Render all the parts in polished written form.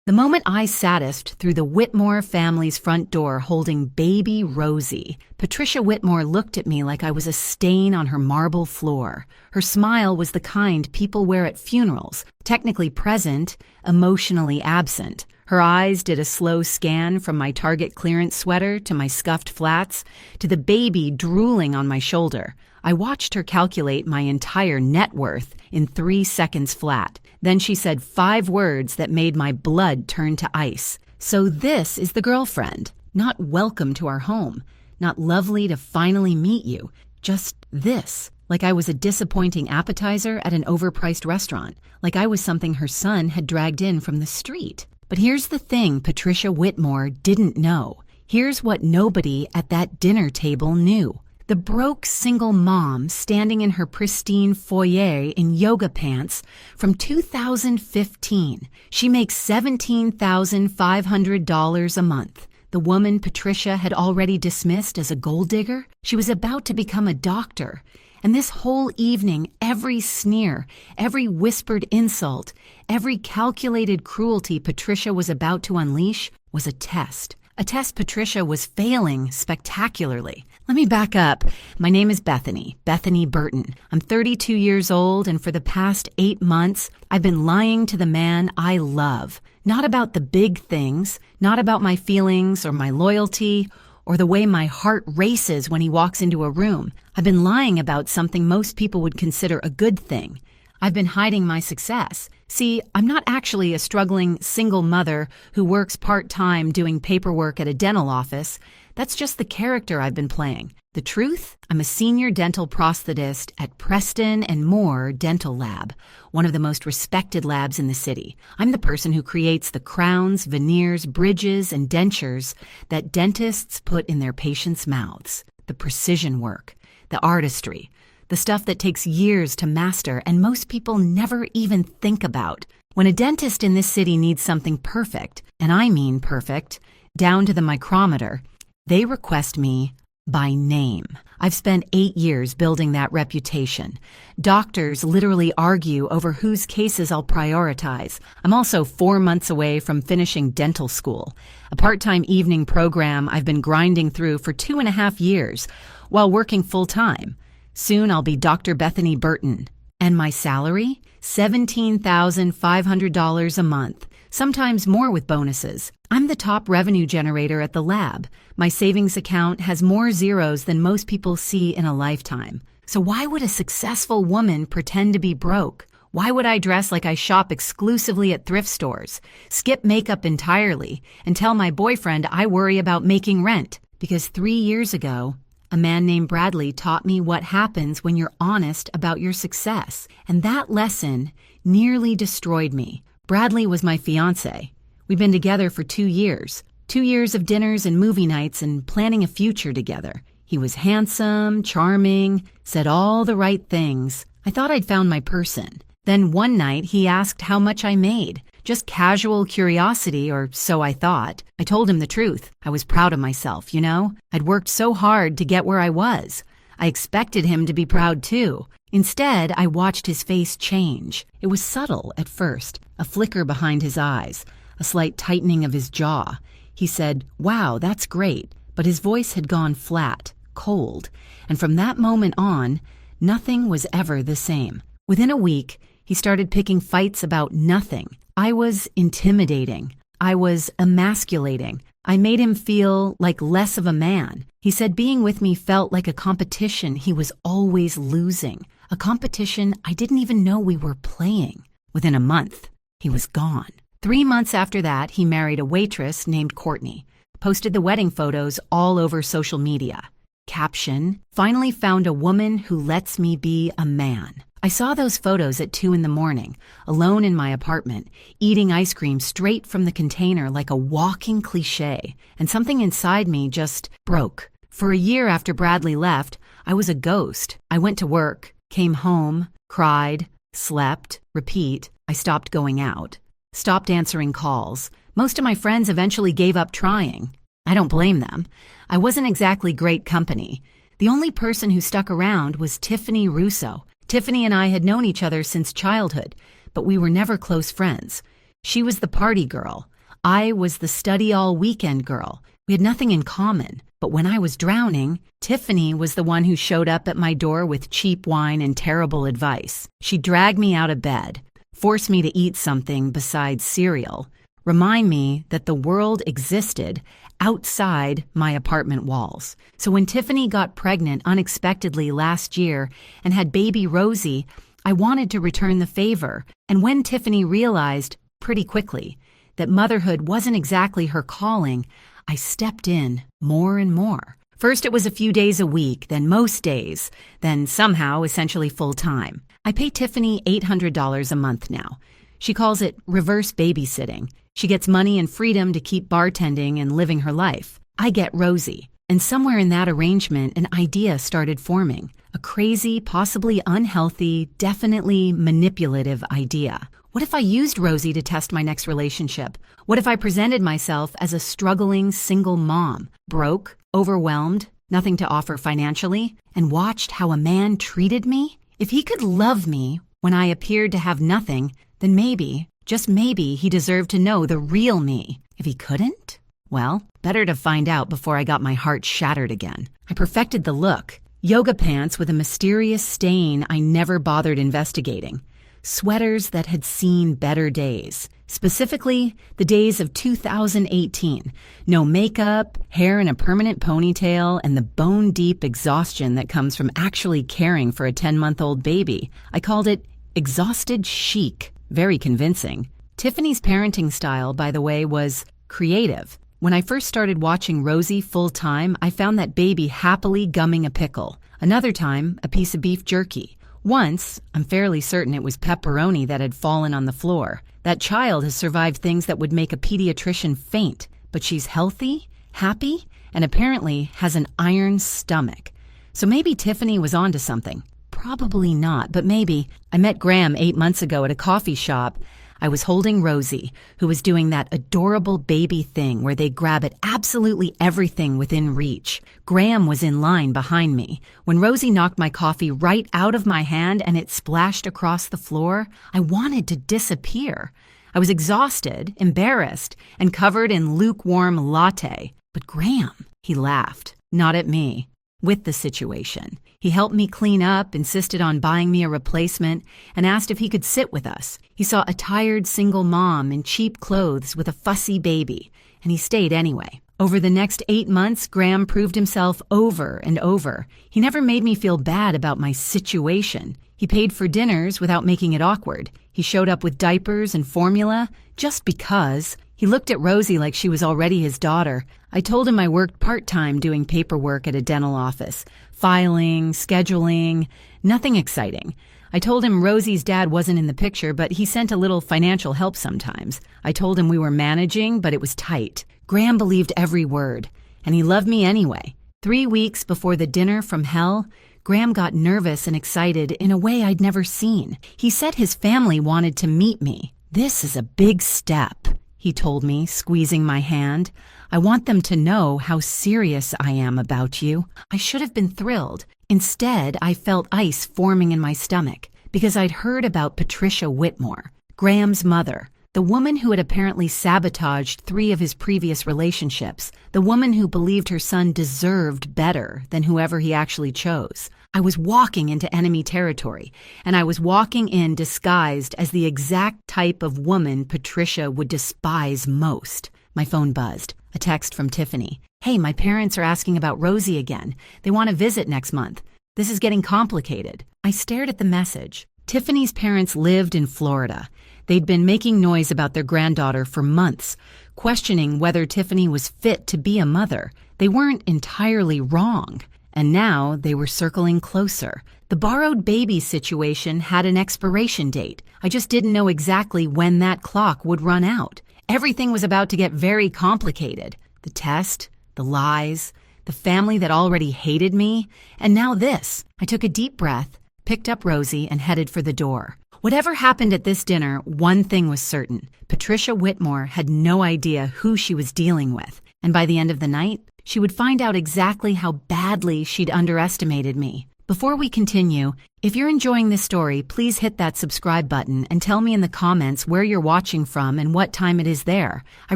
The moment I satised through the Whitmore family's front door holding baby Rosie, Patricia Whitmore looked at me like I was a stain on her marble floor. Her smile was the kind people wear at funerals, technically present, emotionally absent. Her eyes did a slow scan from my Target clearance sweater to my scuffed flats to the baby drooling on my shoulder. I watched her calculate my entire net worth in 3 seconds flat. Then she said 5 words that made my blood turn to ice. So this is the girlfriend. Not welcome to our home. Not lovely to finally meet you. Just this. Like I was a disappointing appetizer at an overpriced restaurant. Like I was something her son had dragged in from the street. But here's the thing Patricia Whitmore didn't know. Here's what nobody at that dinner table knew. The broke single mom standing in her pristine foyer in yoga pants from 2015. She makes $17,500 a month. The woman Patricia had already dismissed as a gold digger. She was about to become a doctor. And this whole evening, every sneer, every whispered insult, every calculated cruelty Patricia was about to unleash was a test. A test Patricia was failing spectacularly. Let me back up. My name is Bethany Burton. I'm 32 years old, and for the past 8 months, I've been lying to the man I love. Not about the big things, not about my feelings or my loyalty, or the way my heart races when he walks into a room. I've been lying about something most people would consider a good thing. I've been hiding my success. See, I'm not actually a struggling single mother who works part-time doing paperwork at a dental office. That's just the character I've been playing. The truth? I'm a senior dental prosthetist at Preston and Moore Dental Lab, one of the most respected labs in the city. I'm the person who creates the crowns, veneers, bridges, and dentures that dentists put in their patients' mouths. The precision work, the artistry, the stuff that takes years to master and most people never even think about. When a dentist in this city needs something perfect, and I mean perfect, down to the micrometer, they request me by name. I've spent 8 years building that reputation. Doctors literally argue over whose cases I'll prioritize. I'm also 4 months away from finishing dental school, a part-time evening program I've been grinding through for 2.5 years while working full-time. Soon I'll be Dr. Bethany Burton. And my salary? $17,500 a month, sometimes more with bonuses. I'm the top revenue generator at the lab. My savings account has more zeros than most people see in a lifetime. So why would a successful woman pretend to be broke? Why would I dress like I shop exclusively at thrift stores, skip makeup entirely, and tell my boyfriend I worry about making rent? Because 3 years ago, a man named Bradley taught me what happens when you're honest about your success. And that lesson nearly destroyed me. Bradley was my fiancé. We've been together for 2 years. 2 years of dinners and movie nights and planning a future together. He was handsome, charming, said all the right things. I thought I'd found my person. Then one night he asked how much I made. Just casual curiosity, or so I thought. I told him the truth. I was proud of myself, you know? I'd worked so hard to get where I was. I expected him to be proud too. Instead, I watched his face change. It was subtle at first, a flicker behind his eyes, a slight tightening of his jaw. He said, "Wow, that's great," but his voice had gone flat, cold, and from that moment on, nothing was ever the same. Within a week, he started picking fights about nothing. I was intimidating. I was emasculating. I made him feel like less of a man. He said being with me felt like a competition he was always losing, a competition I didn't even know we were playing. Within a month, he was gone. 3 months after that, he married a waitress named Courtney, posted the wedding photos all over social media. Caption, "Finally found a woman who lets me be a man." I saw those photos at 2 a.m, alone in my apartment, eating ice cream straight from the container like a walking cliche, and something inside me just broke. For a year after Bradley left, I was a ghost. I went to work, came home, cried, slept, repeat. I stopped going out, stopped answering calls. Most of my friends eventually gave up trying. I don't blame them. I wasn't exactly great company. The only person who stuck around was Tiffany Russo. Tiffany and I had known each other since childhood, but we were never close friends. She was the party girl. I was the study all weekend girl. We had nothing in common. But when I was drowning, Tiffany was the one who showed up at my door with cheap wine and terrible advice. She dragged me out of bed, forced me to eat something besides cereal, remind me that the world existed outside my apartment walls. So when Tiffany got pregnant unexpectedly last year and had baby Rosie, I wanted to return the favor. And when Tiffany realized, pretty quickly, that motherhood wasn't exactly her calling, I stepped in more and more. First, it was a few days a week, then most days, then somehow essentially full-time. I pay Tiffany $800 a month now. She calls it reverse babysitting. She gets money and freedom to keep bartending and living her life. I get Rosie. And somewhere in that arrangement, an idea started forming. A crazy, possibly unhealthy, definitely manipulative idea. What if I used Rosie to test my next relationship? What if I presented myself as a struggling single mom, broke, overwhelmed, nothing to offer financially, and watched how a man treated me? If he could love me when I appeared to have nothing, then maybe, just maybe, he deserved to know the real me. If he couldn't? Well, better to find out before I got my heart shattered again. I perfected the look. Yoga pants with a mysterious stain I never bothered investigating. Sweaters that had seen better days. Specifically, the days of 2018. No makeup, hair in a permanent ponytail, and the bone-deep exhaustion that comes from actually caring for a 10-month-old baby. I called it exhausted chic. Very convincing. Tiffany's parenting style, by the way, was creative. When I first started watching Rosie full-time, I found that baby happily gumming a pickle. Another time, a piece of beef jerky. Once, I'm fairly certain it was pepperoni that had fallen on the floor. That child has survived things that would make a pediatrician faint, but she's healthy, happy, and apparently has an iron stomach. So maybe Tiffany was onto something. Probably not, but maybe. I met Graham 8 months ago at a coffee shop. I was holding Rosie, who was doing that adorable baby thing where they grab at absolutely everything within reach. Graham was in line behind me. When Rosie knocked my coffee right out of my hand and it splashed across the floor, I wanted to disappear. I was exhausted, embarrassed, and covered in lukewarm latte. But Graham, he laughed, not at me, with the situation. He helped me clean up, insisted on buying me a replacement, and asked if he could sit with us. He saw a tired single mom in cheap clothes with a fussy baby, and he stayed anyway. Over the next 8 months, Graham proved himself over and over. He never made me feel bad about my situation. He paid for dinners without making it awkward. He showed up with diapers and formula just because. He looked at Rosie like she was already his daughter. I told him I worked part-time doing paperwork at a dental office. Filing, scheduling, nothing exciting. I told him Rosie's dad wasn't in the picture, but he sent a little financial help sometimes. I told him we were managing, but it was tight. Graham believed every word, and he loved me anyway. 3 weeks before the dinner from hell, Graham got nervous and excited in a way I'd never seen. He said his family wanted to meet me. "This is a big step," he told me, squeezing my hand. "I want them to know how serious I am about you." I should have been thrilled. Instead, I felt ice forming in my stomach because I'd heard about Patricia Whitmore, Graham's mother, the woman who had apparently sabotaged 3 of his previous relationships, the woman who believed her son deserved better than whoever he actually chose. I was walking into enemy territory, and I was walking in disguised as the exact type of woman Patricia would despise most. My phone buzzed. A text from Tiffany. "Hey, my parents are asking about Rosie again. They want to visit next month. This is getting complicated." I stared at the message. Tiffany's parents lived in Florida. They'd been making noise about their granddaughter for months, questioning whether Tiffany was fit to be a mother. They weren't entirely wrong. And now they were circling closer. The borrowed baby situation had an expiration date. I just didn't know exactly when that clock would run out. Everything was about to get very complicated. The test, the lies, the family that already hated me, and now this. I took a deep breath, picked up Rosie, and headed for the door. Whatever happened at this dinner, one thing was certain. Patricia Whitmore had no idea who she was dealing with, and by the end of the night, she would find out exactly how badly she'd underestimated me. Before we continue, if you're enjoying this story, please hit that subscribe button and tell me in the comments where you're watching from and what time it is there. I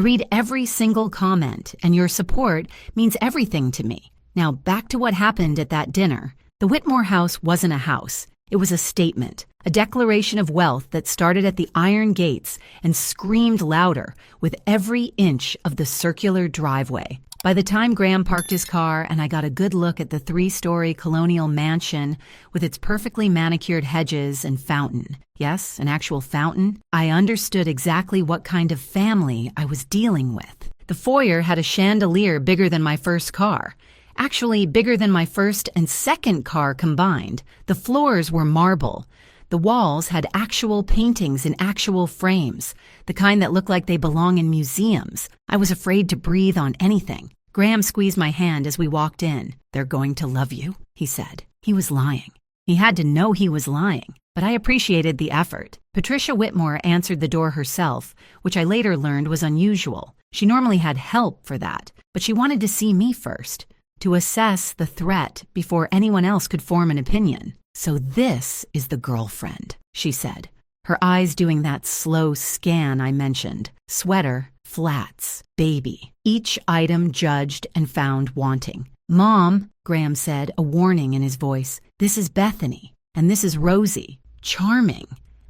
read every single comment, and your support means everything to me. Now, back to what happened at that dinner. The Whitmore house wasn't a house. It was a statement, a declaration of wealth that started at the iron gates and screamed louder with every inch of the circular driveway. By the time Graham parked his car and I got a good look at the 3-story colonial mansion with its perfectly manicured hedges and fountain, yes, an actual fountain, I understood exactly what kind of family I was dealing with. The foyer had a chandelier bigger than my first car. Actually, bigger than my first and second car combined. The floors were marble. The walls had actual paintings in actual frames, the kind that look like they belong in museums. I was afraid to breathe on anything. Graham squeezed my hand as we walked in. "They're going to love you," he said. He was lying. He had to know he was lying, but I appreciated the effort. Patricia Whitmore answered the door herself, which I later learned was unusual. She normally had help for that, but she wanted to see me first, to assess the threat before anyone else could form an opinion. "So this is the girlfriend," she said, her eyes doing that slow scan I mentioned. Sweater, flats, baby. Each item judged and found wanting. "Mom," Graham said, a warning in his voice, "this is Bethany, and this is Rosie. Charming,"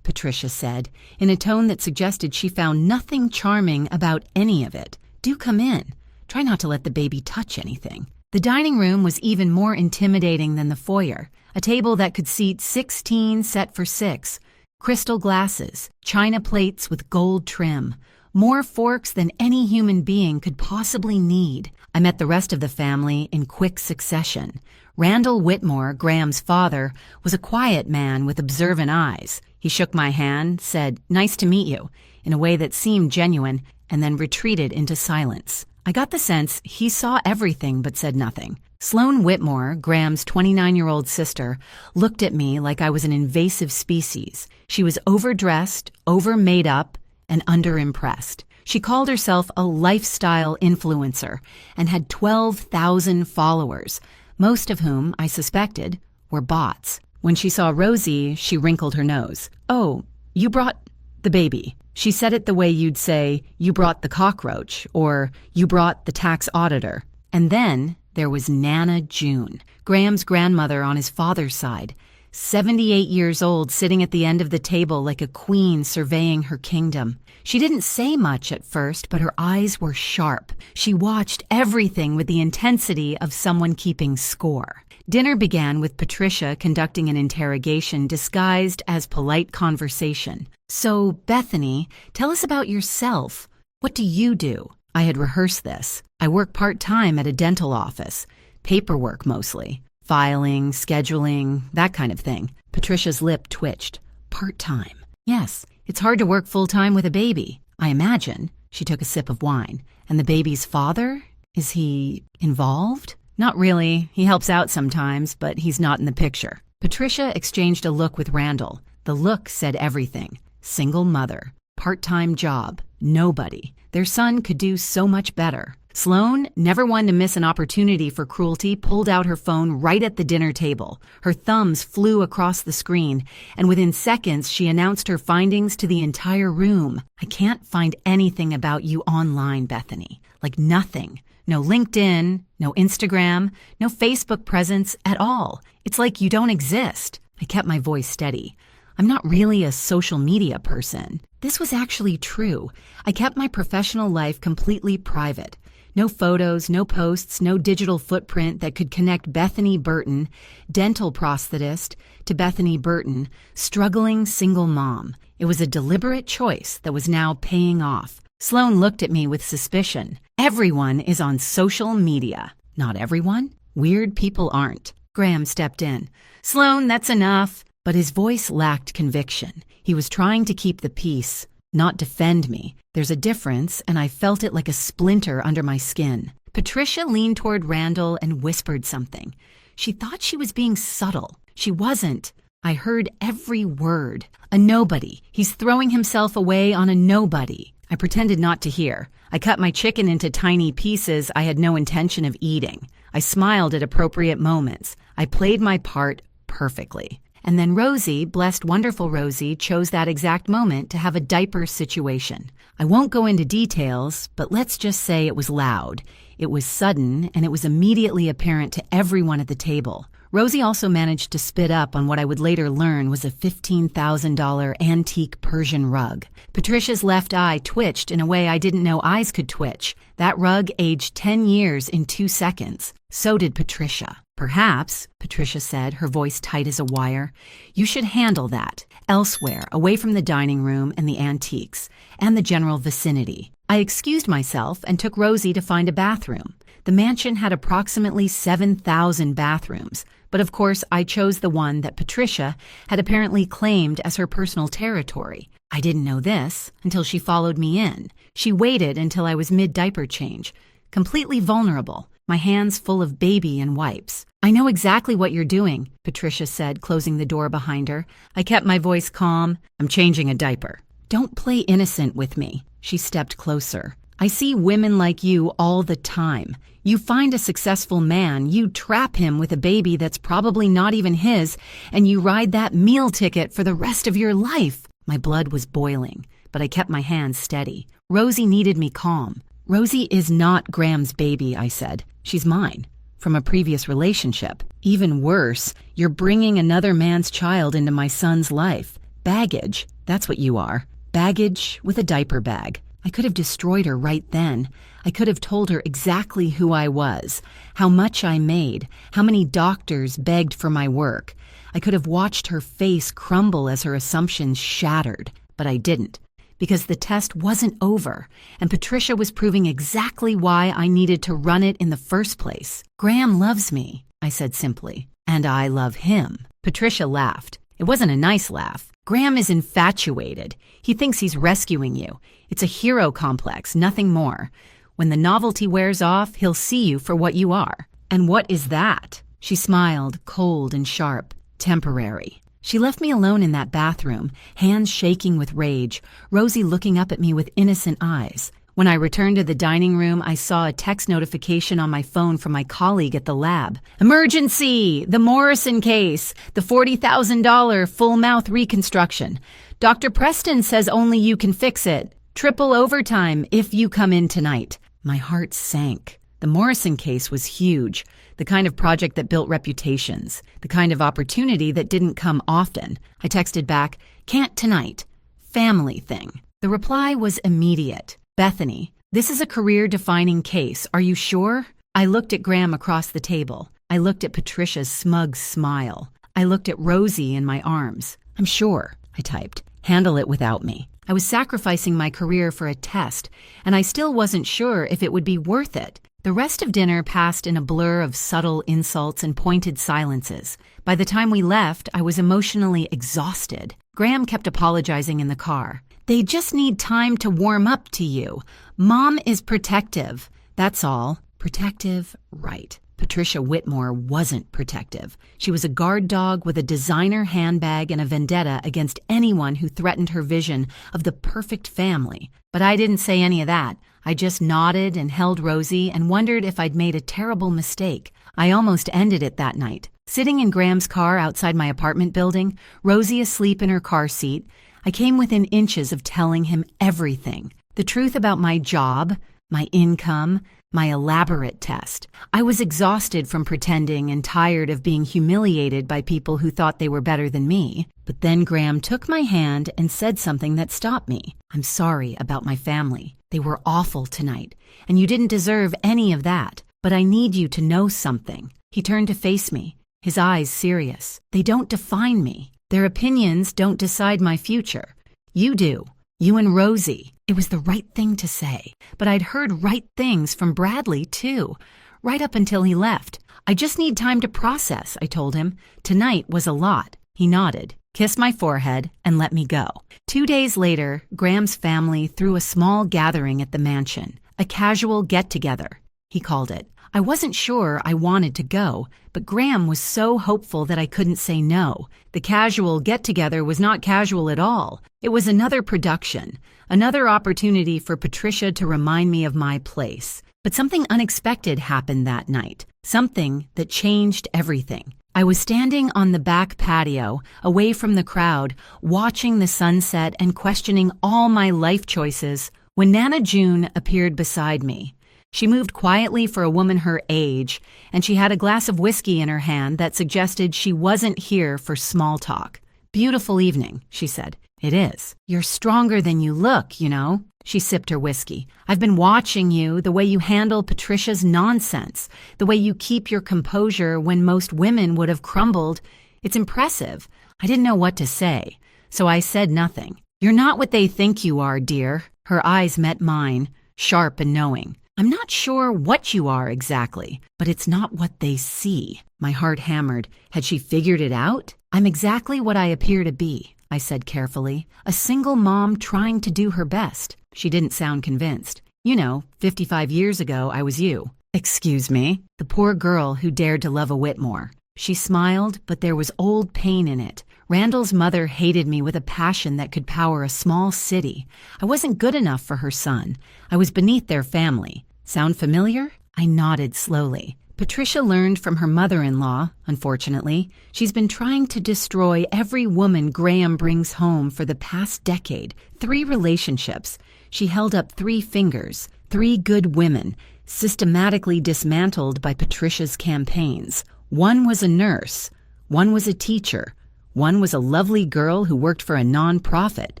Patricia said, in a tone that suggested she found nothing charming about any of it. "Do come in. Try not to let the baby touch anything." The dining room was even more intimidating than the foyer. A table that could seat 16 set for 6, crystal glasses, china plates with gold trim, more forks than any human being could possibly need. I met the rest of the family in quick succession. Randall Whitmore, Graham's father, was a quiet man with observant eyes. He shook my hand, said, "Nice to meet you," in a way that seemed genuine, and then retreated into silence. I got the sense he saw everything but said nothing. Sloan Whitmore, Graham's 29-year-old sister, looked at me like I was an invasive species. She was overdressed, over-made up, and underimpressed. She called herself a lifestyle influencer and had 12,000 followers, most of whom, I suspected, were bots. When she saw Rosie, she wrinkled her nose. "Oh, you brought the baby." She said it the way you'd say, "You brought the cockroach," or "You brought the tax auditor." And then there was Nana June, Graham's grandmother on his father's side, 78 years old, sitting at the end of the table like a queen surveying her kingdom. She didn't say much at first, but her eyes were sharp. She watched everything with the intensity of someone keeping score. Dinner began with Patricia conducting an interrogation disguised as polite conversation. "So, Bethany, tell us about yourself. What do you do?" I had rehearsed this. "I work part-time at a dental office. Paperwork mostly. Filing, scheduling, that kind of thing." Patricia's lip twitched. "Part-time." "Yes, it's hard to work full-time with a baby, I imagine." She took a sip of wine. "And the baby's father? Is he involved?" "Not really. He helps out sometimes, but he's not in the picture." Patricia exchanged a look with Randall. The look said everything. Single mother. Part-time job. Nobody. Their son could do so much better. Sloan, never one to miss an opportunity for cruelty, pulled out her phone right at the dinner table. Her thumbs flew across the screen, and within seconds she announced her findings to the entire room. "I can't find anything about you online, Bethany. Like nothing. No LinkedIn, no Instagram, no Facebook presence at all. It's like you don't exist." I kept my voice steady. "I'm not really a social media person." This was actually true. I kept my professional life completely private. No photos, no posts, no digital footprint that could connect Bethany Burton, dental prosthetist, to Bethany Burton, struggling single mom. It was a deliberate choice that was now paying off. Sloan looked at me with suspicion. "Everyone is on social media." "Not everyone. Weird people aren't." Graham stepped in. "Sloan, that's enough." But his voice lacked conviction. He was trying to keep the peace, not defend me. There's a difference, and I felt it like a splinter under my skin. Patricia leaned toward Randall and whispered something. She thought she was being subtle. She wasn't. I heard every word. "A nobody. He's throwing himself away on a nobody." I pretended not to hear. I cut my chicken into tiny pieces I had no intention of eating. I smiled at appropriate moments. I played my part perfectly. And then Rosie, blessed wonderful Rosie, chose that exact moment to have a diaper situation. I won't go into details, but let's just say it was loud. It was sudden, and it was immediately apparent to everyone at the table. Rosie also managed to spit up on what I would later learn was a $15,000 antique Persian rug. Patricia's left eye twitched in a way I didn't know eyes could twitch. That rug aged 10 years in 2 seconds. So did Patricia. Perhaps, Patricia said, her voice tight as a wire, you should handle that elsewhere, away from the dining room and the antiques, and the general vicinity. I excused myself and took Rosie to find a bathroom. The mansion had approximately 7,000 bathrooms, but of course I chose the one that Patricia had apparently claimed as her personal territory. I didn't know this until she followed me in. She waited until I was mid-diaper change, completely vulnerable, my hands full of baby and wipes. I know exactly what you're doing, Patricia said, closing the door behind her. I kept my voice calm. I'm changing a diaper. Don't play innocent with me. She stepped closer. I see women like you all the time. You find a successful man, you trap him with a baby that's probably not even his, and you ride that meal ticket for the rest of your life. My blood was boiling, but I kept my hands steady. Rosie needed me calm. Rosie is not Graham's baby, I said. She's mine, from a previous relationship. Even worse, you're bringing another man's child into my son's life. Baggage, that's what you are. Baggage with a diaper bag. I could have destroyed her right then. I could have told her exactly who I was, how much I made, how many doctors begged for my work. I could have watched her face crumble as her assumptions shattered, but I didn't, because the test wasn't over, and Patricia was proving exactly why I needed to run it in the first place. Graham loves me, I said simply, and I love him. Patricia laughed. It wasn't a nice laugh. Graham is infatuated. He thinks he's rescuing you. It's a hero complex, nothing more. When the novelty wears off, he'll see you for what you are. And what is that? She smiled, cold and sharp. Temporary. She left me alone in that bathroom, hands shaking with rage, Rosie looking up at me with innocent eyes. When I returned to the dining room, I saw a text notification on my phone from my colleague at the lab. Emergency! The Morrison case! The $40,000 full mouth reconstruction. Dr. Preston says only you can fix it. Triple overtime if you come in tonight. My heart sank. The Morrison case was huge, the kind of project that built reputations, the kind of opportunity that didn't come often. I texted back, can't tonight. Family thing. The reply was immediate. Bethany, this is a career-defining case. Are you sure? I looked at Graham across the table. I looked at Patricia's smug smile. I looked at Rosie in my arms. I'm sure, I typed. Handle it without me. I was sacrificing my career for a test, and I still wasn't sure if it would be worth it. The rest of dinner passed in a blur of subtle insults and pointed silences. By the time we left, I was emotionally exhausted. Graham kept apologizing in the car. They just need time to warm up to you. Mom is protective. That's all. Protective, right. Patricia Whitmore wasn't protective. She was a guard dog with a designer handbag and a vendetta against anyone who threatened her vision of the perfect family. But I didn't say any of that. I just nodded and held Rosie and wondered if I'd made a terrible mistake. I almost ended it that night. Sitting in Graham's car outside my apartment building, Rosie asleep in her car seat, I came within inches of telling him everything. The truth about my job, my income, my elaborate test. I was exhausted from pretending and tired of being humiliated by people who thought they were better than me. But then Graham took my hand and said something that stopped me. I'm sorry about my family. They were awful tonight, and you didn't deserve any of that. But I need you to know something. He turned to face me, his eyes serious. They don't define me. Their opinions don't decide my future. You do. You and Rosie. It was the right thing to say, but I'd heard right things from Bradley, too, right up until he left. I just need time to process, I told him. Tonight was a lot. He nodded, kissed my forehead, and let me go. 2 days later, Graham's family threw a small gathering at the mansion, a casual get-together, he called it. I wasn't sure I wanted to go, but Graham was so hopeful that I couldn't say no. The casual get-together was not casual at all. It was another production, another opportunity for Patricia to remind me of my place. But something unexpected happened that night, something that changed everything. I was standing on the back patio, away from the crowd, watching the sunset and questioning all my life choices, when Nana June appeared beside me. She moved quietly for a woman her age, and she had a glass of whiskey in her hand that suggested she wasn't here for small talk. "Beautiful evening," she said. "It is. You're stronger than you look, you know." She sipped her whiskey. "I've been watching you, the way you handle Patricia's nonsense, the way you keep your composure when most women would have crumbled. It's impressive." I didn't know what to say, so I said nothing. "You're not what they think you are, dear." Her eyes met mine, sharp and knowing. "I'm not sure what you are exactly, but it's not what they see." My heart hammered. Had she figured it out? "I'm exactly what I appear to be," I said carefully. "A single mom trying to do her best." She didn't sound convinced. "You know, 55 years ago, I was you." "Excuse me?" The poor girl who dared to love a Whitmore. She smiled, but there was old pain in it. Randall's mother hated me with a passion that could power a small city. I wasn't good enough for her son. I was beneath their family. Sound familiar? I nodded slowly. Patricia learned from her mother-in-law, unfortunately. She's been trying to destroy every woman Graham brings home for the past decade. 3 relationships. She held up 3 fingers, 3 good women, systematically dismantled by Patricia's campaigns. One was a nurse. One was a teacher. One was a lovely girl who worked for a non-profit.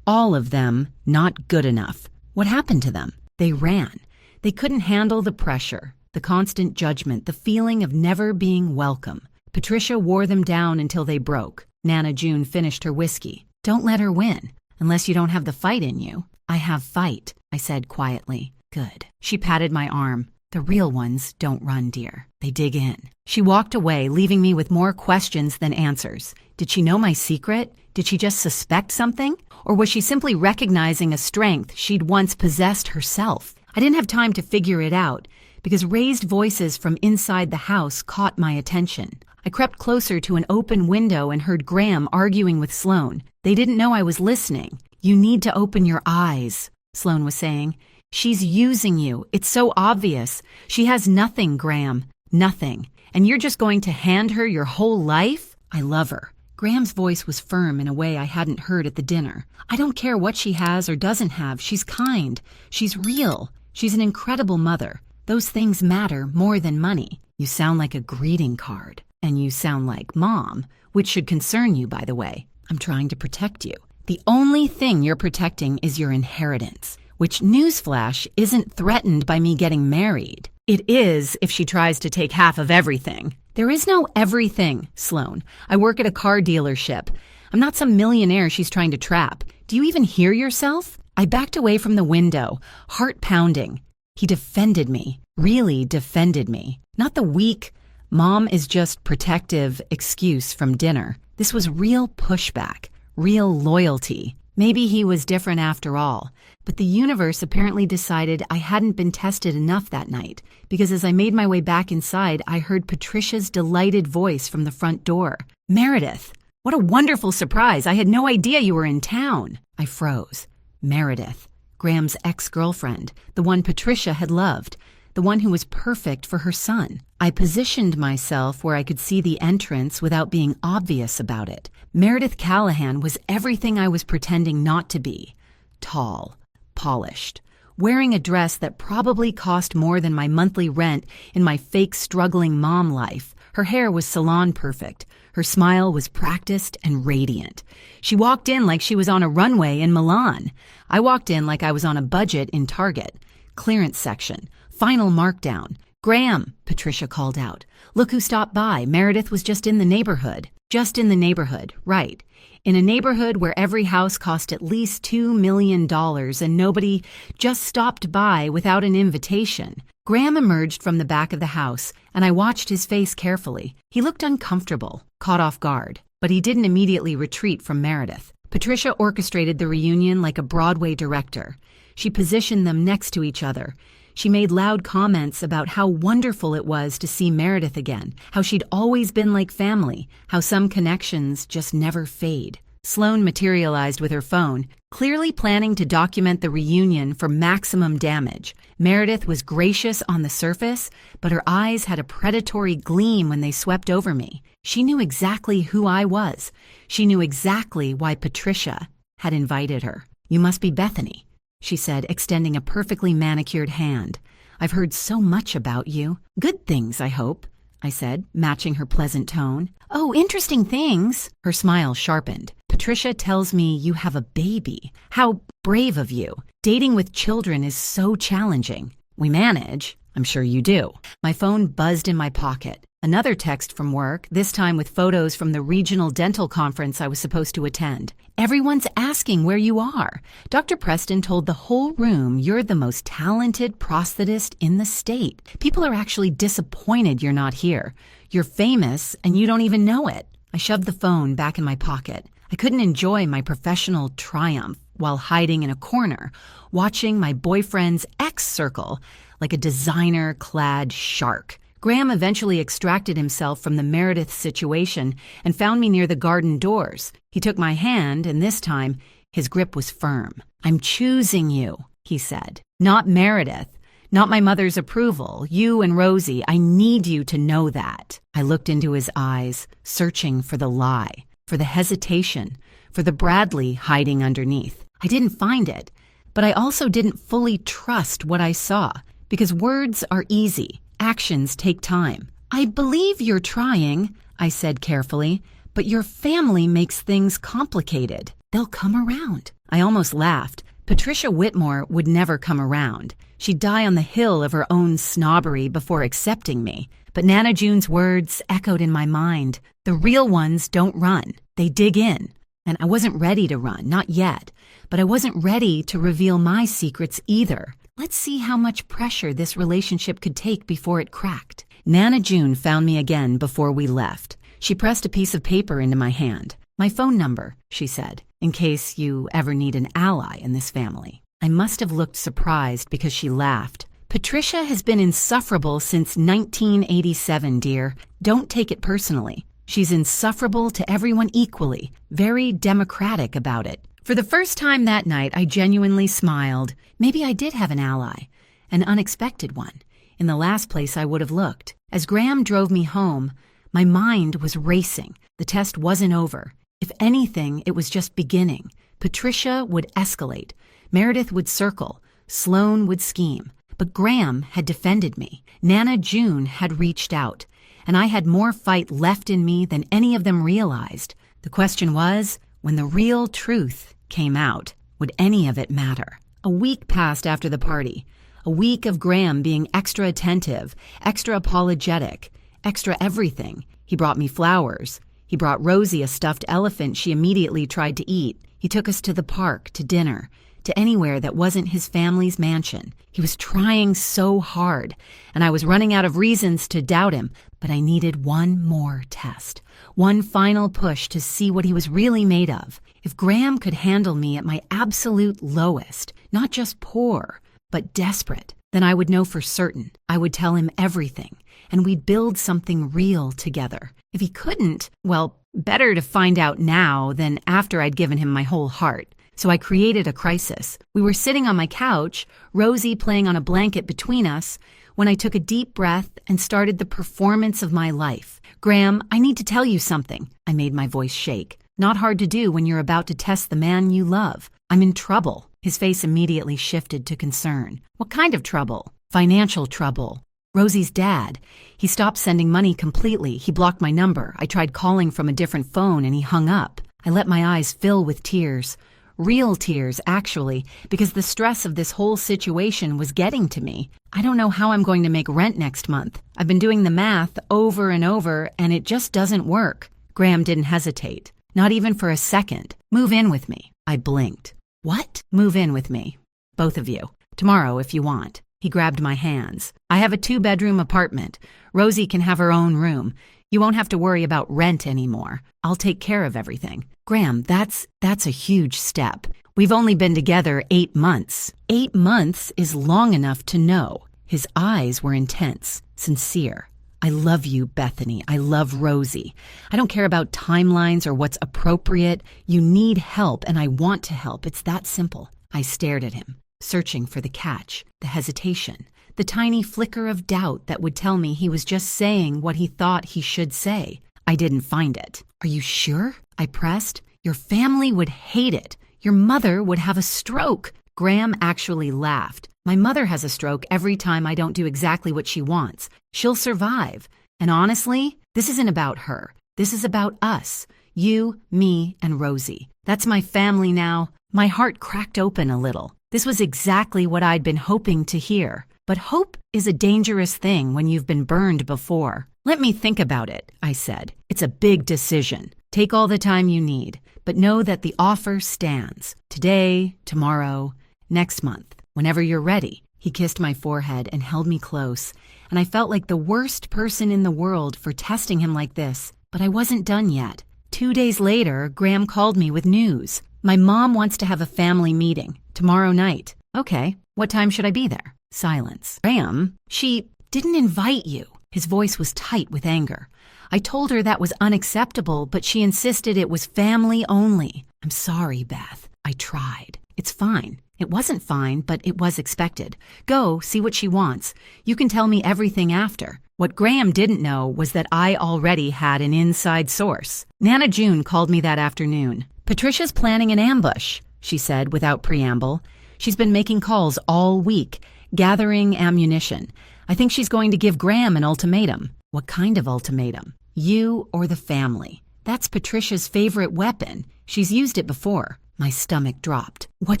All of them not good enough. What happened to them? They ran. They couldn't handle the pressure, the constant judgment, the feeling of never being welcome. Patricia wore them down until they broke. Nana June finished her whiskey. "Don't let her win, unless you don't have the fight in you." "I have fight," I said quietly. "Good." She patted my arm. "The real ones don't run, dear. They dig in." She walked away, leaving me with more questions than answers. Did she know my secret? Did she just suspect something? Or was she simply recognizing a strength she'd once possessed herself? I didn't have time to figure it out, because raised voices from inside the house caught my attention. I crept closer to an open window and heard Graham arguing with Sloane. They didn't know I was listening. "You need to open your eyes," Sloane was saying. "She's using you. It's so obvious. She has nothing, Graham. Nothing. And you're just going to hand her your whole life? I love her." Graham's voice was firm in a way I hadn't heard at the dinner. "I don't care what she has or doesn't have. She's kind. She's real. She's an incredible mother. Those things matter more than money." "You sound like a greeting card. And you sound like Mom, which should concern you, by the way. I'm trying to protect you. The only thing you're protecting is your inheritance, which, newsflash, isn't threatened by me getting married. It is if she tries to take half of everything." "There is no everything, Sloane. I work at a car dealership. I'm not some millionaire she's trying to trap. Do you even hear yourself?" I backed away from the window, heart pounding. He defended me, really defended me. Not the weak, "Mom is just protective" excuse from dinner. This was real pushback, real loyalty. Maybe he was different after all, but the universe apparently decided I hadn't been tested enough that night, because as I made my way back inside, I heard Patricia's delighted voice from the front door. "Meredith, what a wonderful surprise. I had no idea you were in town." I froze. Meredith, Graham's ex-girlfriend, the one Patricia had loved, the one who was perfect for her son. I positioned myself where I could see the entrance without being obvious about it. Meredith Callahan was everything I was pretending not to be. Tall, polished, wearing a dress that probably cost more than my monthly rent in my fake struggling mom life. Her hair was salon perfect. Her smile was practiced and radiant. She walked in like she was on a runway in Milan. I walked in like I was on a budget in Target. Clearance section. Final markdown. "Graham," Patricia called out. "Look who stopped by. Meredith was just in the neighborhood." Just in the neighborhood, right. In a neighborhood where every house cost at least $2 million and nobody just stopped by without an invitation. Graham emerged from the back of the house, and I watched his face carefully. He looked uncomfortable, caught off guard, but he didn't immediately retreat from Meredith. Patricia orchestrated the reunion like a Broadway director. She positioned them next to each other. She made loud comments about how wonderful it was to see Meredith again, how she'd always been like family, how some connections just never fade. Sloane materialized with her phone. clearly planning to document the reunion for maximum damage. Meredith was gracious on the surface, but her eyes had a predatory gleam when they swept over me. She knew exactly who I was. She knew exactly why Patricia had invited her. "You must be Bethany," she said, extending a perfectly manicured hand. "I've heard so much about you." "Good things, I hope," I said, matching her pleasant tone. "Oh, interesting things." Her smile sharpened. "Patricia tells me you have a baby. How brave of you. Dating with children is so challenging." "We manage. I'm sure you do." My phone buzzed in my pocket. Another text from work, this time with photos from the regional dental conference I was supposed to attend. "Everyone's asking where you are. Dr. Preston told the whole room you're the most talented prosthetist in the state. People are actually disappointed you're not here. You're famous and you don't even know it." I shoved the phone back in my pocket. I couldn't enjoy my professional triumph while hiding in a corner, watching my boyfriend's ex circle like a designer-clad shark. Graham eventually extracted himself from the Meredith situation and found me near the garden doors. He took my hand, and this time, his grip was firm. "I'm choosing you," he said. "Not Meredith. Not my mother's approval. You and Rosie, I need you to know that." I looked into his eyes, searching for the lie, for the hesitation, for the Bradley hiding underneath. I didn't find it, but I also didn't fully trust what I saw, because words are easy. Actions take time. "I believe you're trying," I said carefully, "but your family makes things complicated. They'll come around." I almost laughed. Patricia Whitmore would never come around. She'd die on the hill of her own snobbery before accepting me. But Nana June's words echoed in my mind. The real ones don't run. They dig in. And I wasn't ready to run, not yet. But I wasn't ready to reveal my secrets either. Let's see how much pressure this relationship could take before it cracked. Nana June found me again before we left. She pressed a piece of paper into my hand. "My phone number," she said, "in case you ever need an ally in this family." I must have looked surprised because she laughed. "Patricia has been insufferable since 1987, dear. Don't take it personally. She's insufferable to everyone equally, very democratic about it." For the first time that night, I genuinely smiled. Maybe I did have an ally, an unexpected one, in the last place I would have looked. As Graham drove me home, my mind was racing. The test wasn't over. If anything, it was just beginning. Patricia would escalate. Meredith would circle. Sloan would scheme. But Graham had defended me. Nana June had reached out. And I had more fight left in me than any of them realized. The question was, when the real truth came out, would any of it matter? A week passed after the party. A week of Graham being extra attentive, extra apologetic, extra everything. He brought me flowers. He brought Rosie a stuffed elephant she immediately tried to eat. He took us to the park, to dinner, to anywhere that wasn't his family's mansion. He was trying so hard, and I was running out of reasons to doubt him, but I needed one more test, one final push to see what he was really made of. If Graham could handle me at my absolute lowest, not just poor, but desperate, then I would know for certain. I would tell him everything, and we'd build something real together. If he couldn't, well, better to find out now than after I'd given him my whole heart. So I created a crisis. We were sitting on my couch, Rosie playing on a blanket between us, when I took a deep breath and started the performance of my life. "Graham, I need to tell you something." I made my voice shake. Not hard to do when you're about to test the man you love. "I'm in trouble." His face immediately shifted to concern. "What kind of trouble?" "Financial trouble. Rosie's dad. He stopped sending money completely. He blocked my number. I tried calling from a different phone and he hung up." I let my eyes fill with tears. Real tears, actually, because the stress of this whole situation was getting to me. I don't know how I'm going to make rent next month. I've been doing the math over and over, and it just doesn't work. Graham didn't hesitate, not even for a second. "Move in with me." I blinked. "What?" "Move in with me. Both of you. Tomorrow, if you want." He grabbed my hands. "I have a 2-bedroom apartment. Rosie can have her own room. You won't have to worry about rent anymore. I'll take care of everything." "Graham, that's a huge step. We've only been together 8 months. 8 months is long enough to know." His eyes were intense, sincere. I love you, Bethany. I love Rosie. I don't care about timelines or what's appropriate. You need help, and I want to help. It's that simple. I stared at him, searching for the catch, the hesitation, the tiny flicker of doubt that would tell me he was just saying what he thought he should say. I didn't find it. Are you sure? I pressed. Your family would hate it. Your mother would have a stroke. Graham actually laughed. My mother has a stroke every time I don't do exactly what she wants. She'll survive. And honestly, this isn't about her. This is about us. You, me, and Rosie. That's my family now. My heart cracked open a little. This was exactly what I'd been hoping to hear. But hope is a dangerous thing when you've been burned before. Let me think about it, I said. It's a big decision. Take all the time you need, but know that the offer stands. Today, tomorrow, next month, whenever you're ready. He kissed my forehead and held me close, and I felt like the worst person in the world for testing him like this. But I wasn't done yet. 2 days later, Graham called me with news. My mom wants to have a family meeting tomorrow night. Okay, what time should I be there? Silence. Graham, she didn't invite you. His voice was tight with anger. I told her that was unacceptable, but she insisted it was family only. I'm sorry, Beth. I tried. It's fine. It wasn't fine, but it was expected. Go, see what she wants. You can tell me everything after. What Graham didn't know was that I already had an inside source. Nana June called me that afternoon. Patricia's planning an ambush, she said without preamble. She's been making calls all week, gathering ammunition. I think she's going to give Graham an ultimatum. What kind of ultimatum? You or the family. That's Patricia's favorite weapon. She's used it before. My stomach dropped. What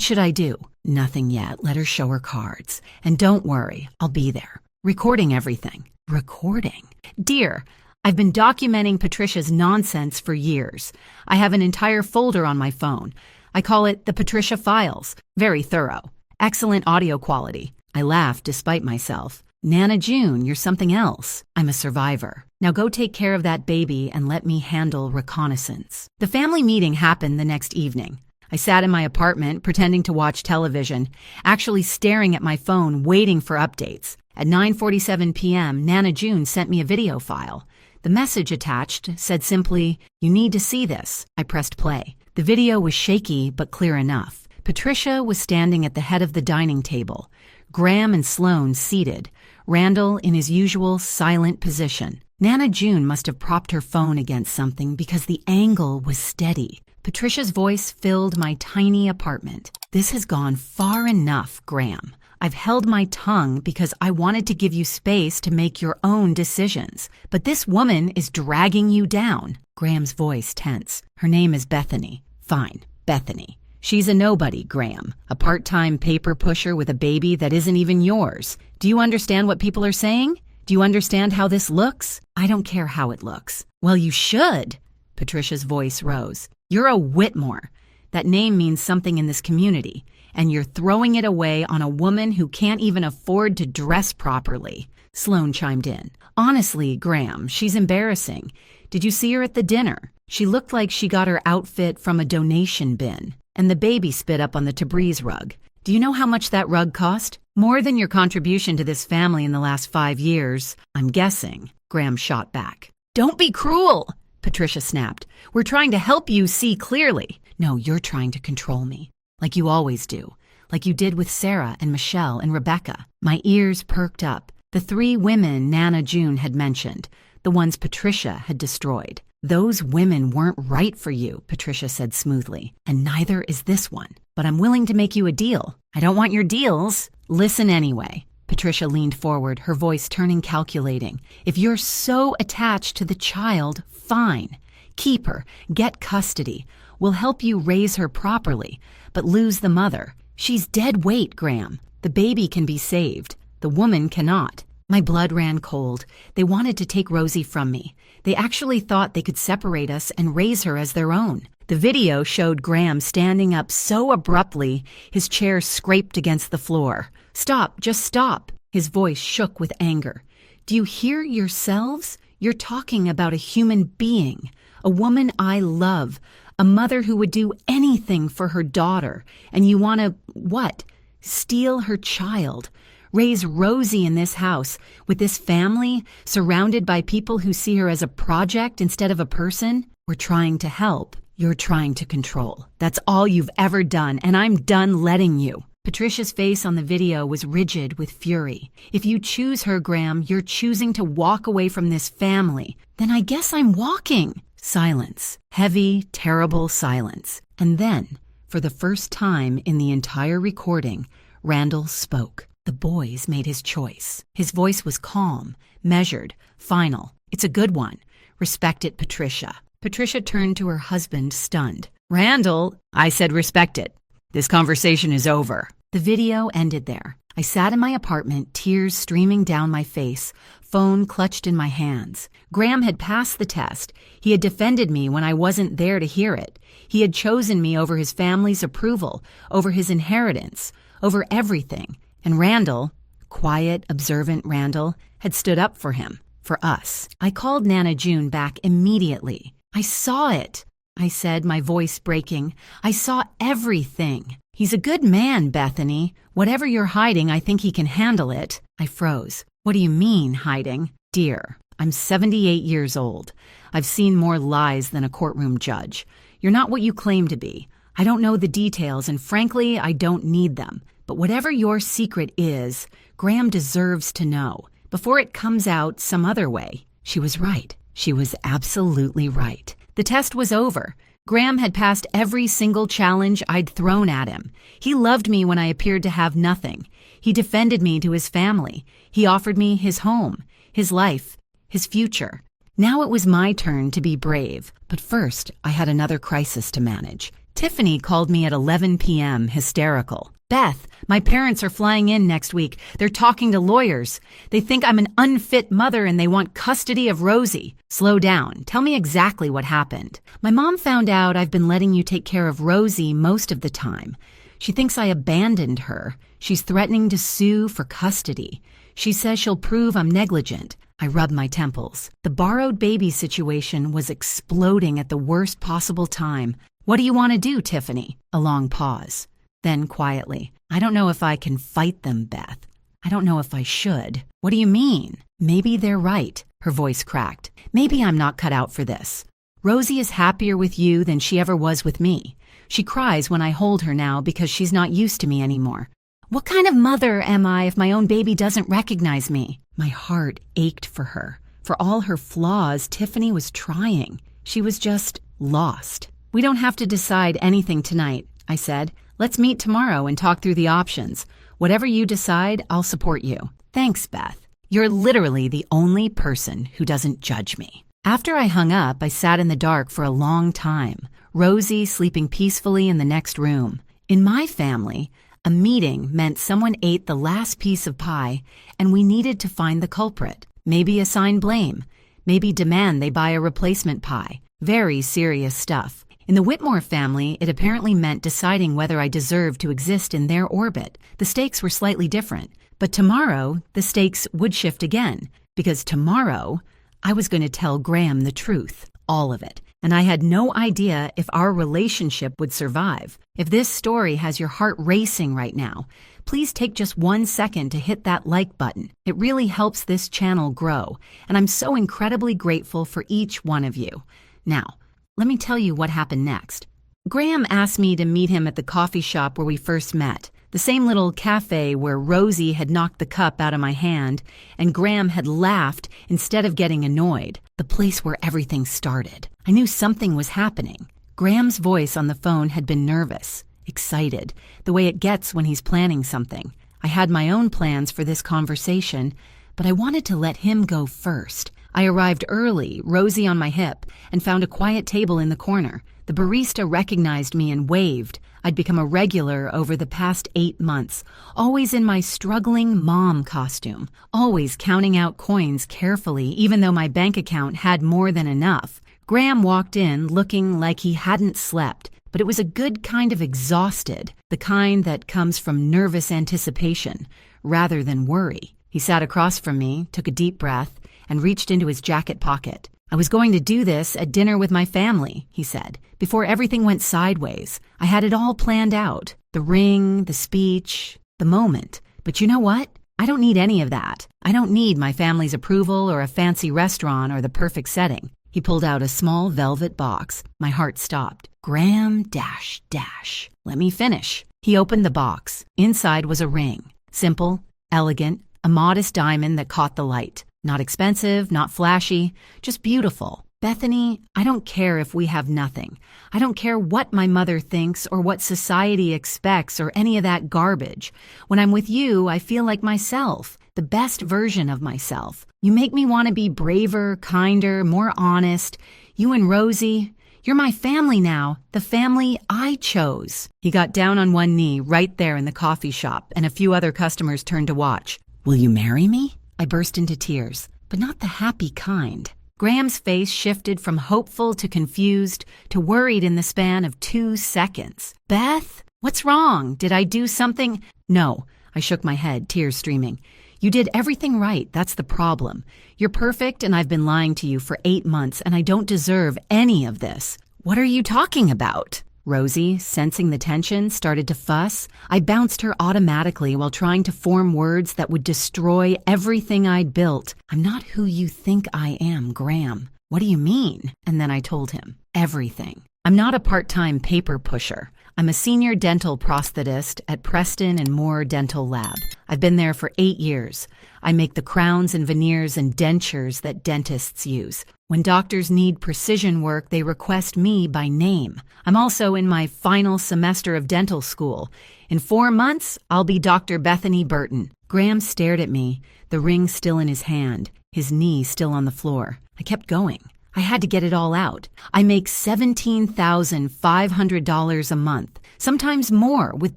should I do? Nothing yet. Let her show her cards. And don't worry, I'll be there. Recording everything. Recording? Dear, I've been documenting Patricia's nonsense for years. I have an entire folder on my phone. I call it the Patricia Files. Very thorough. Excellent audio quality. I laughed despite myself. Nana June, you're something else. I'm a survivor. Now go take care of that baby and let me handle reconnaissance. The family meeting happened the next evening. I sat in my apartment pretending to watch television, actually staring at my phone waiting for updates. At 9:47 p.m., Nana June sent me a video file. The message attached said simply, "You need to see this." I pressed play. The video was shaky but clear enough. Patricia was standing at the head of the dining table. Graham and Sloane seated, Randall in his usual silent position. Nana June must have propped her phone against something because the angle was steady. Patricia's voice filled my tiny apartment. This has gone far enough, Graham. I've held my tongue because I wanted to give you space to make your own decisions. But this woman is dragging you down. Graham's voice tense. Her name is Bethany. Fine, Bethany. She's a nobody, Graham. A part-time paper pusher with a baby that isn't even yours. Do you understand what people are saying? Do you understand how this looks? I don't care how it looks. Well, you should. Patricia's voice rose. You're a Whitmore. That name means something in this community, and you're throwing it away on a woman who can't even afford to dress properly. Sloane chimed in. Honestly, Graham, she's embarrassing. Did you see her at the dinner? She looked like she got her outfit from a donation bin. And the baby spit up on the Tabriz rug. Do you know how much that rug cost? More than your contribution to this family in the last 5 years, I'm guessing. Graham shot back. Don't be cruel, Patricia snapped. We're trying to help you see clearly. No, you're trying to control me. Like you always do. Like you did with Sarah and Michelle and Rebecca. My ears perked up. The 3 women Nana June had mentioned. The ones Patricia had destroyed. Those women weren't right for you, Patricia said smoothly, and neither is this one. But I'm willing to make you a deal. I don't want your deals. Listen anyway. Patricia leaned forward, her voice turning calculating. If you're so attached to the child, fine. Keep her. Get custody. We'll help you raise her properly, but lose the mother. She's dead weight, Graham. The baby can be saved. The woman cannot. My blood ran cold. They wanted to take Rosie from me. They actually thought they could separate us and raise her as their own. The video showed Graham standing up so abruptly, his chair scraped against the floor. Stop, just stop. His voice shook with anger. Do you hear yourselves? You're talking about a human being, a woman I love, a mother who would do anything for her daughter, and you want to, what? Steal her child. Raise Rosie in this house, with this family, surrounded by people who see her as a project instead of a person? We're trying to help. You're trying to control. That's all you've ever done, and I'm done letting you. Patricia's face on the video was rigid with fury. If you choose her, Graham, you're choosing to walk away from this family. Then I guess I'm walking. Silence. Heavy, terrible silence. And then, for the first time in the entire recording, Randall spoke. The boys made his choice. His voice was calm, measured, final. It's a good one. Respect it, Patricia. Patricia turned to her husband, stunned. Randall, I said respect it. This conversation is over. The video ended there. I sat in my apartment, tears streaming down my face, phone clutched in my hands. Graham had passed the test. He had defended me when I wasn't there to hear it. He had chosen me over his family's approval, over his inheritance, over everything. And Randall, quiet, observant Randall, had stood up for him, for us. I called Nana June back immediately. I saw it, I said, my voice breaking. I saw everything. He's a good man, Bethany. Whatever you're hiding, I think he can handle it. I froze. What do you mean, hiding? Dear, I'm 78 years old. I've seen more lies than a courtroom judge. You're not what you claim to be. I don't know the details, and frankly, I don't need them. But whatever your secret is, Graham deserves to know, before it comes out some other way. She was right. She was absolutely right. The test was over. Graham had passed every single challenge I'd thrown at him. He loved me when I appeared to have nothing. He defended me to his family. He offered me his home, his life, his future. Now it was my turn to be brave. But first, I had another crisis to manage. Tiffany called me at 11 p.m., hysterical. Beth, my parents are flying in next week. They're talking to lawyers. They think I'm an unfit mother and they want custody of Rosie. Slow down. Tell me exactly what happened. My mom found out I've been letting you take care of Rosie most of the time. She thinks I abandoned her. She's threatening to sue for custody. She says she'll prove I'm negligent. I rubbed my temples. The borrowed baby situation was exploding at the worst possible time. What do you want to do, Tiffany? A long pause. Then quietly, I don't know if I can fight them, Beth. I don't know if I should. What do you mean? Maybe they're right. Her voice cracked. Maybe I'm not cut out for this. Rosie is happier with you than she ever was with me. She cries when I hold her now because she's not used to me anymore. What kind of mother am I if my own baby doesn't recognize me? My heart ached for her. For all her flaws, Tiffany was trying. She was just lost. We don't have to decide anything tonight, I said. Let's meet tomorrow and talk through the options. Whatever you decide, I'll support you. Thanks, Beth. You're literally the only person who doesn't judge me. After I hung up, I sat in the dark for a long time, Rosie sleeping peacefully in the next room. In my family, a meeting meant someone ate the last piece of pie, and we needed to find the culprit. Maybe assign blame. Maybe demand they buy a replacement pie. Very serious stuff. In the Whitmore family, it apparently meant deciding whether I deserved to exist in their orbit. The stakes were slightly different. But tomorrow, the stakes would shift again, because tomorrow, I was going to tell Graham the truth, all of it. And I had no idea if our relationship would survive. If this story has your heart racing right now, please take just 1 second to hit that like button. It really helps this channel grow, and I'm so incredibly grateful for each one of you. Now, let me tell you what happened next. Graham asked me to meet him at the coffee shop where we first met, the same little cafe where Rosie had knocked the cup out of my hand and Graham had laughed instead of getting annoyed, the place where everything started. I knew something was happening. Graham's voice on the phone had been nervous, excited, the way it gets when he's planning something. I had my own plans for this conversation, but I wanted to let him go first. I arrived early, Rosie on my hip, and found a quiet table in the corner. The barista recognized me and waved. I'd become a regular over the past 8 months, always in my struggling mom costume, always counting out coins carefully even though my bank account had more than enough. Graham walked in looking like he hadn't slept, but it was a good kind of exhausted, the kind that comes from nervous anticipation rather than worry. He sat across from me, took a deep breath, and reached into his jacket pocket. I was going to do this at dinner with my family, he said, before everything went sideways. I had it all planned out. The ring, the speech, the moment. But you know what? I don't need any of that. I don't need my family's approval or a fancy restaurant or the perfect setting. He pulled out a small velvet box. My heart stopped. Graham dash dash. Let me finish. He opened the box. Inside was a ring. Simple, elegant, a modest diamond that caught the light. Not expensive, not flashy, just beautiful. Bethany, I don't care if we have nothing. I don't care what my mother thinks or what society expects or any of that garbage. When I'm with you, I feel like myself, the best version of myself. You make me want to be braver, kinder, more honest. You and Rosie, you're my family now, the family I chose. He got down on one knee right there in the coffee shop, and a few other customers turned to watch. Will you marry me? I burst into tears, but not the happy kind. Graham's face shifted from hopeful to confused to worried in the span of 2 seconds. Beth, what's wrong? Did I do something? No, I shook my head, tears streaming. You did everything right, that's the problem. You're perfect and I've been lying to you for 8 months and I don't deserve any of this. What are you talking about? Rosie, sensing the tension, started to fuss. I bounced her automatically while trying to form words that would destroy everything I'd built. I'm not who you think I am, Graham. What do you mean? And then I told him everything. I'm not a part-time paper pusher. I'm a senior dental prosthetist at Preston and Moore Dental Lab. I've been there for 8 years. I make the crowns and veneers and dentures that dentists use. When doctors need precision work, they request me by name. I'm also in my final semester of dental school. In 4 months, I'll be Dr. Bethany Burton. Graham stared at me, the ring still in his hand, his knee still on the floor. I kept going. I had to get it all out. I make $17,500 a month, sometimes more with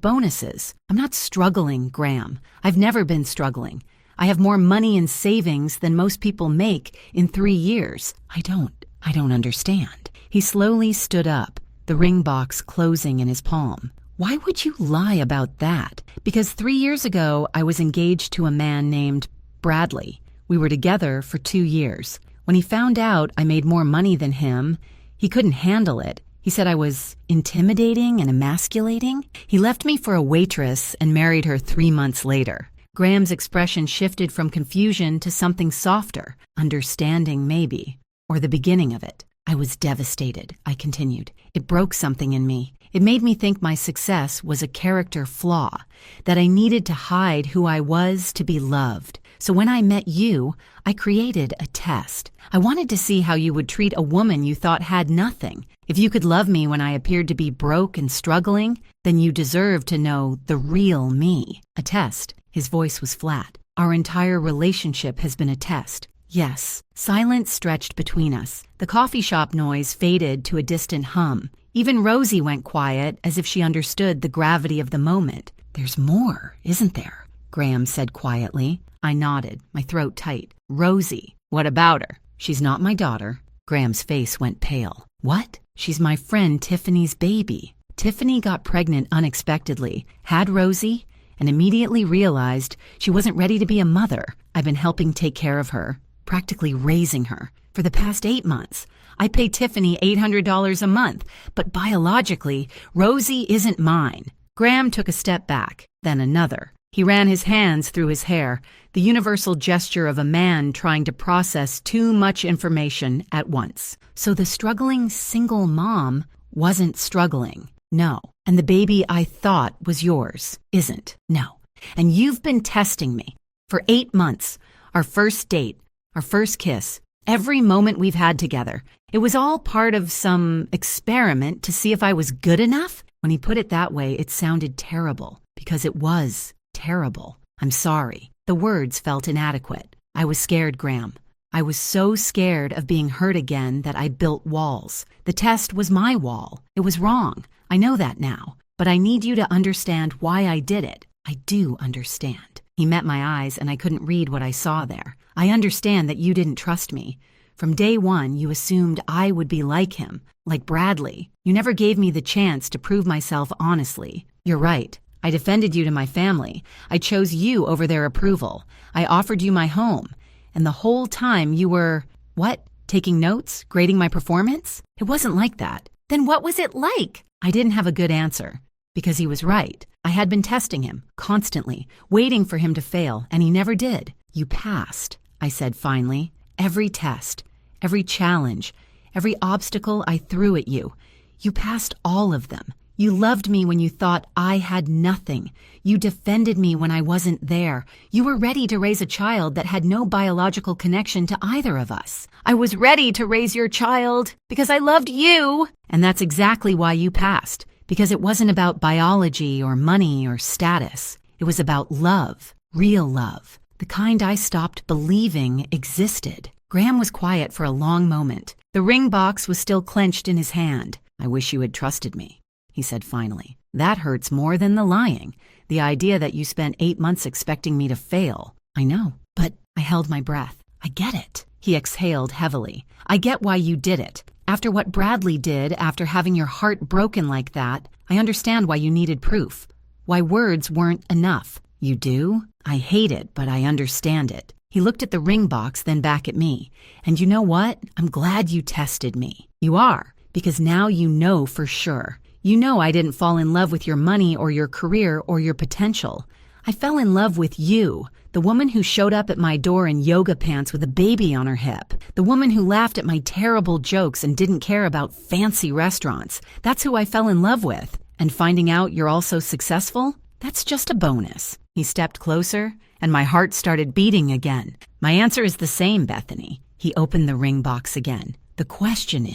bonuses. I'm not struggling, Graham. I've never been struggling. I have more money in savings than most people make in 3 years. I don't understand. He slowly stood up, the ring box closing in his palm. Why would you lie about that? Because 3 years ago, I was engaged to a man named Bradley. We were together for 2 years. When he found out I made more money than him, he couldn't handle it. He said I was intimidating and emasculating. He left me for a waitress and married her 3 months later. Graham's expression shifted from confusion to something softer, understanding maybe, or the beginning of it. I was devastated, I continued. It broke something in me. It made me think my success was a character flaw, that I needed to hide who I was to be loved. So when I met you, I created a test. I wanted to see how you would treat a woman you thought had nothing. If you could love me when I appeared to be broke and struggling, then you deserve to know the real me. A test. His voice was flat. Our entire relationship has been a test. Yes. Silence stretched between us. The coffee shop noise faded to a distant hum. Even Rosie went quiet, as if she understood the gravity of the moment. There's more, isn't there? Graham said quietly. I nodded, my throat tight. Rosie, what about her? She's not my daughter. Graham's face went pale. What? She's my friend Tiffany's baby. Tiffany got pregnant unexpectedly, had Rosie, and immediately realized she wasn't ready to be a mother. I've been helping take care of her, practically raising her, for the past 8 months. I pay Tiffany $800 a month, but biologically, Rosie isn't mine. Graham took a step back, then another. He ran his hands through his hair, the universal gesture of a man trying to process too much information at once. So the struggling single mom wasn't struggling. No. And the baby I thought was yours isn't. No. And you've been testing me for 8 months. Our first date, our first kiss, every moment we've had together. It was all part of some experiment to see if I was good enough. When he put it that way, it sounded terrible, because it was terrible. I'm sorry. The words felt inadequate. I was scared, Graham. I was so scared of being hurt again that I built walls. The test was my wall. It was wrong. I know that now. But I need you to understand why I did it. I do understand. He met my eyes and I couldn't read what I saw there. I understand that you didn't trust me. From day one, you assumed I would be like him, like Bradley. You never gave me the chance to prove myself honestly. You're right. I defended you to my family. I chose you over their approval. I offered you my home. And the whole time you were, what? Taking notes? Grading my performance? It wasn't like that. Then what was it like? I didn't have a good answer. Because he was right. I had been testing him, constantly, waiting for him to fail, and he never did. You passed, I said finally. Every test, every challenge, every obstacle I threw at you. You passed all of them. You loved me when you thought I had nothing. You defended me when I wasn't there. You were ready to raise a child that had no biological connection to either of us. I was ready to raise your child because I loved you. And that's exactly why you passed. Because it wasn't about biology or money or status. It was about love, real love, the kind I stopped believing existed. Graham was quiet for a long moment. The ring box was still clenched in his hand. I wish you had trusted me, he said finally. That hurts more than the lying. The idea that you spent 8 months expecting me to fail. I know, but I held my breath. I get it. He exhaled heavily. I get why you did it. After what Bradley did, after having your heart broken like that, I understand why you needed proof. Why words weren't enough. You do? I hate it, but I understand it. He looked at the ring box, then back at me. And you know what? I'm glad you tested me. You are, because now you know for sure. You know I didn't fall in love with your money or your career or your potential. I fell in love with you, the woman who showed up at my door in yoga pants with a baby on her hip, the woman who laughed at my terrible jokes and didn't care about fancy restaurants. That's who I fell in love with. And finding out you're also successful? That's just a bonus. He stepped closer, and my heart started beating again. My answer is the same, Bethany. He opened the ring box again. The question